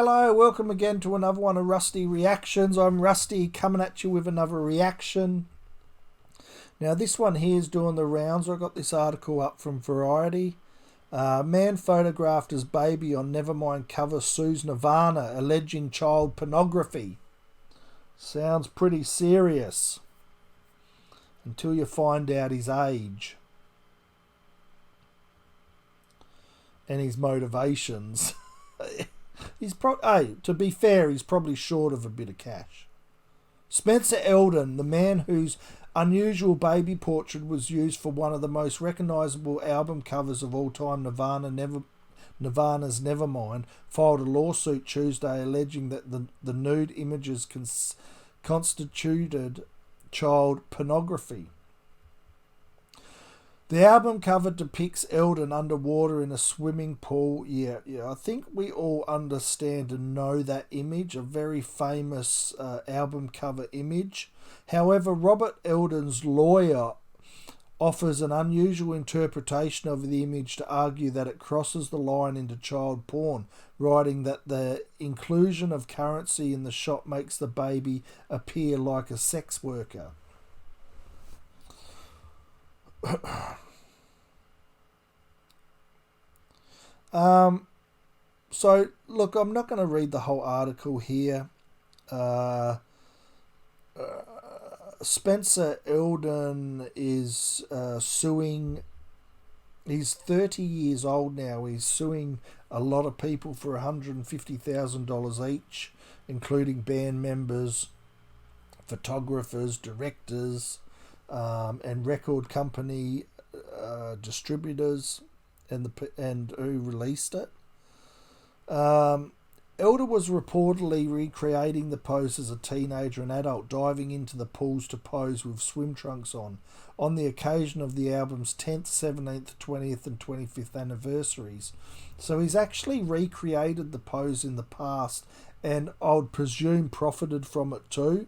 hello, welcome again to another one of Rusty Reactions. I'm Rusty, coming at you with another reaction. Now this one here is doing the rounds. I got this article up from Variety. Man photographed as baby on Nevermind cover sues Nirvana, alleging child pornography. Sounds pretty serious. Until you find out his age. And his motivations. To be fair, he's probably short of a bit of cash. Spencer Elden, the man whose unusual baby portrait was used for one of the most recognisable album covers of all time, Nirvana's Nevermind, filed a lawsuit Tuesday alleging that the nude images constituted child pornography. The album cover depicts Elden underwater in a swimming pool. Yeah, I think we all understand and know that image, a very famous album cover image. However, Robert Elden's lawyer offers an unusual interpretation of the image to argue that it crosses the line into child porn, writing that the inclusion of currency in the shot makes the baby appear like a sex worker. So look, I'm not going to read the whole article here. Spencer Elden is suing. He's 30 years old now. He's suing a lot of people for $150,000 each, including band members, photographers, directors, and record company distributors, and who released it. Elder was reportedly recreating the pose as a teenager and adult, diving into the pools to pose with swim trunks on the occasion of the album's 10th, 17th, 20th and 25th anniversaries. So he's actually recreated the pose in the past, and I would presume profited from it too.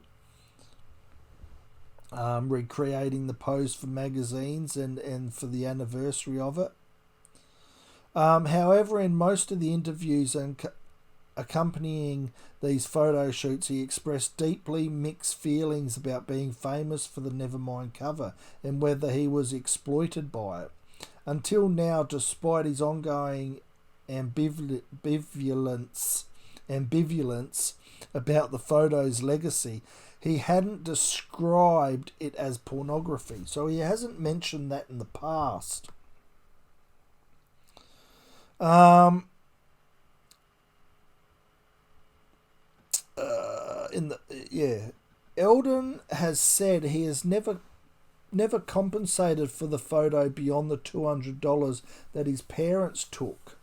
Recreating the pose for magazines and for the anniversary of it. However, in most of the interviews and accompanying these photo shoots, he expressed deeply mixed feelings about being famous for the Nevermind cover and whether he was exploited by it. Until now, despite his ongoing ambivalence about the photo's legacy, he hadn't described it as pornography. So he hasn't mentioned that in the past. Elden has said he has never compensated for the photo beyond the $200 that his parents took.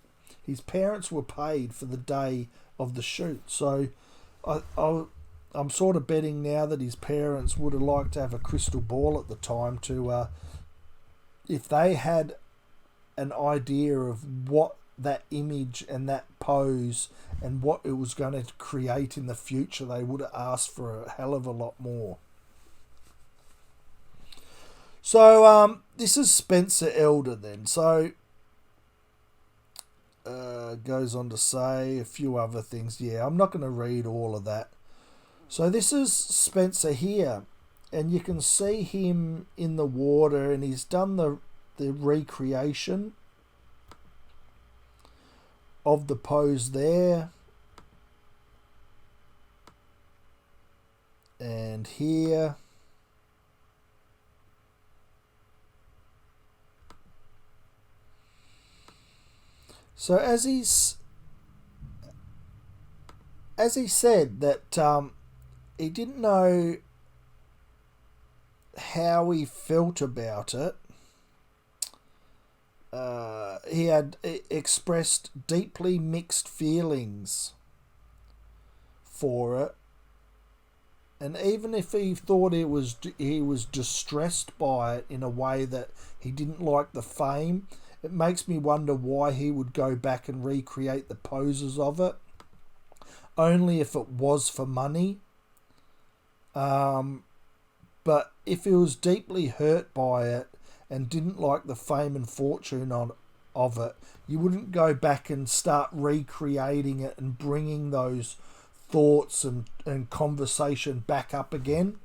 His parents were paid for the day of the shoot. So I'm sort of betting now that his parents would have liked to have a crystal ball at the time to, if they had an idea of what that image and that pose and what it was going to create in the future, they would have asked for a hell of a lot more. So this is Spencer Elden then. So goes on to say a few other things. Yeah, I'm not going to read all of that. So this is Spencer here, and you can see him in the water, and he's done the recreation of the pose there, and here. So as he said that he didn't know how he felt about it. He had expressed deeply mixed feelings for it, and even if he thought he was distressed by it in a way that he didn't like the fame, it makes me wonder why he would go back and recreate the poses of it, only if it was for money. But if he was deeply hurt by it and didn't like the fame and fortune of it. You wouldn't go back and start recreating it and bringing those thoughts and conversation back up again.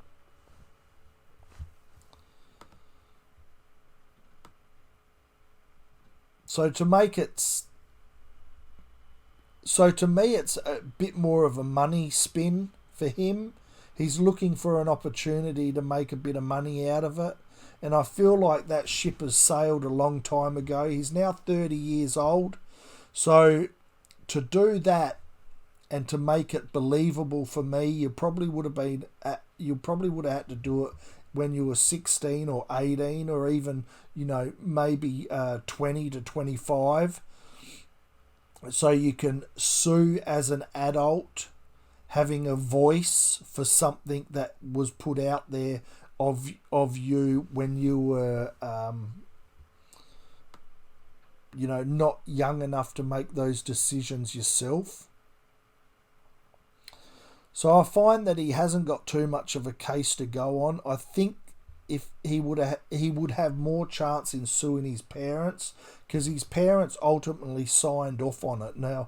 So to me, it's a bit more of a money spin for him. He's looking for an opportunity to make a bit of money out of it. And I feel like that ship has sailed a long time ago. He's now 30 years old. So to do that and to make it believable for me, you probably would have had to do it when you were 16 or 18 or even, maybe 20 to 25. So you can sue as an adult, having a voice for something that was put out there of you when you were not young enough to make those decisions yourself. So I find that he hasn't got too much of a case to go on. I think if he would have more chance in suing his parents, because his parents ultimately signed off on it. Now,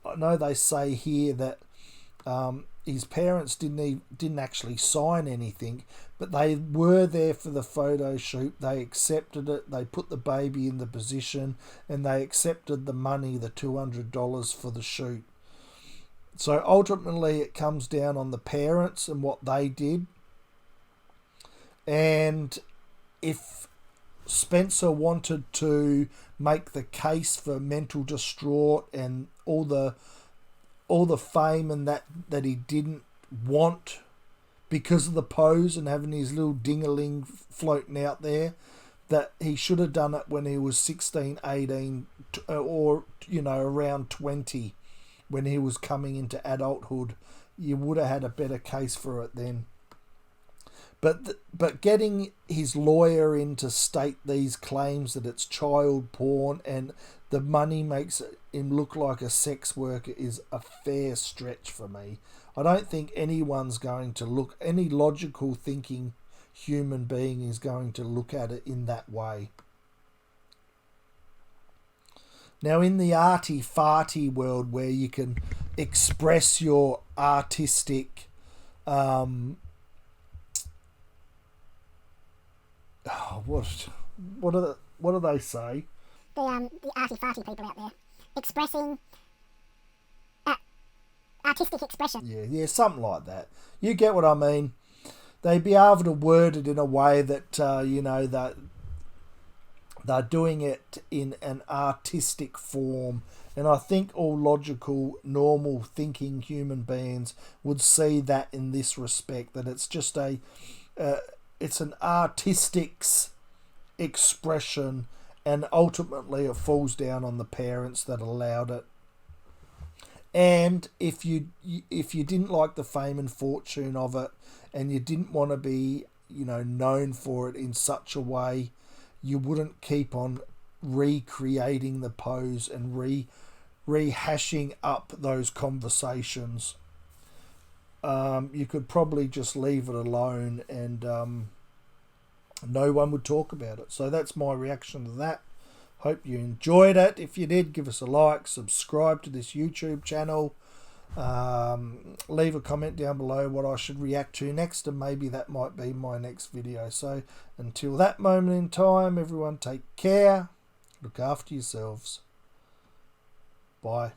I know they say here that his parents didn't actually sign anything, but they were there for the photo shoot. They accepted it. They put the baby in the position, and they accepted the money, the $200 for the shoot. So ultimately, it comes down on the parents and what they did. And if Spencer wanted to make the case for mental distraught and all the fame and that he didn't want because of the pose and having his little ding-a-ling floating out there, that he should have done it when he was 16, 18, or around 20, when he was coming into adulthood. You would have had a better case for it then. But getting his lawyer in to state these claims that it's child porn and the money makes him look like a sex worker is a fair stretch for me. I don't think any logical thinking human being is going to look at it in that way. Now, in the arty-farty world where you can express your artistic what do they say? The arty-farty people out there expressing artistic expression. Yeah, something like that. You get what I mean. They'd be able to word it in a way that that they're doing it in an artistic form, and I think all logical, normal thinking human beings would see that in this respect, that it's just it's an artistic's expression, and ultimately it falls down on the parents that allowed it. And if you didn't like the fame and fortune of it, and you didn't want to be known for it in such a way, you wouldn't keep on recreating the pose and rehashing up those conversations. You could probably just leave it alone, and no one would talk about it. So that's my reaction to that. Hope you enjoyed it. If you did, give us a like, subscribe to this YouTube channel, leave a comment down below what I should react to next, and maybe that might be my next video. So until that moment in time, everyone take care, look after yourselves. Bye.